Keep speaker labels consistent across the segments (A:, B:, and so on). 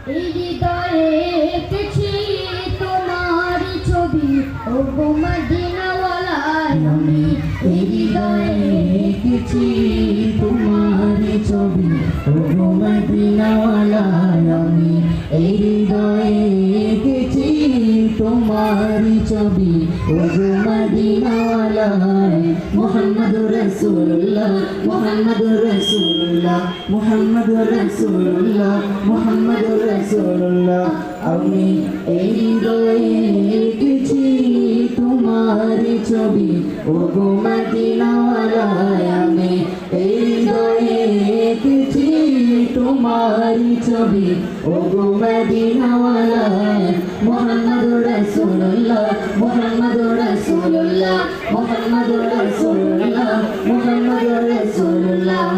A: এই হৃদয়ে এঁকেছি তোমার ছবি ও গো মদিনাওয়ালায় আমি এই হৃদয়ে
B: এঁকেছি তোমার ছবি ও গো মদিনাওয়ালায় আমি এই হৃদয়ে এঁকেছি তোমার ছবি ও গো মদিনাওয়ালায় মুহাম্মাদুর রাসূলুল্লাহ মুহাম্মাদুর রাসূলুল্লাহ মুহাম্মাদুর রাসূলুল্লাহ মুহাম্মাদুর রাসূলুল্লাহ আমি এই হৃদয়ে এঁকেছি তোমার ছবি ও গো মদিনাওয়ালায় আমি এই হৃদয়ে এঁকেছি তোমার ছবি ও গো মদিনাওয়ালায় মুহাম্মাদুর রাসূলুল্লাহ মুহাম্মাদুর রাসূলুল্লাহ মুহাম্মাদুর রাসূলুল্লাহ মুহাম্মাদুর রাসূলুল্লাহ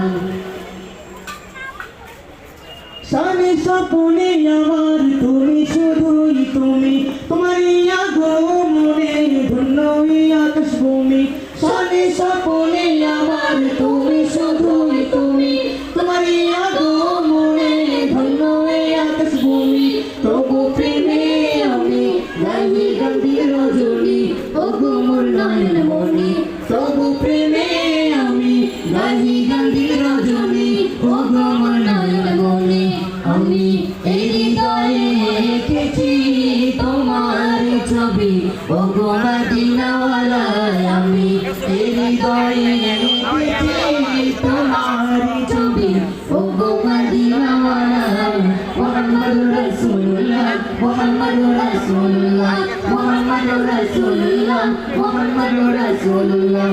B: শানে স্বপনে আমার তুমি শুধুই তুমি তোমারই আগমনে ধন্য এই আকাশ ভূমি শানে স্বপনে আমার তুমি শুধুই তুমি তোমারই আগমনে ধন্য এই আকাশ ভূমি তবু প্রেমে আমি গাহি গম্ভীর রজনী ও গো মোর নয়ন মনি তবু প্রেমে আমি গাহি গম্ভীর রজনী ও গো মোর নয়ন মনি আমি এই হৃদয়ে এঁকেছি তোমার ছবি ও গো মদিনাওয়ালায় আমি এই হৃদয়ে এঁকেছি তোমার ছবি ও গো মদিনাওয়ালায় মুহাম্মাদুর রাসূলুল্লাহ মুহাম্মাদুর রাসূলুল্লাহ মুহাম্মাদুর রাসূলুল্লাহ মুহাম্মাদুর রাসূলুল্লাহ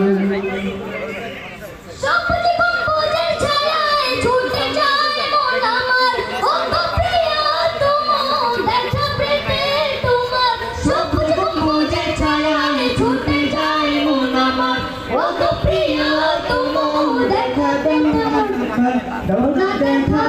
A: সবুজ গম্বুজের ছায়ায় ছুটে যায় মন আমার ও গো প্রিয়া তোমার দেখা পেতে তোমার
B: সবুজ গম্বুজের ছায়ায় ছুটে যায় মন আমার
A: ও গো প্রিয়া তোমার দেখা দেখা
B: দাও না দেখা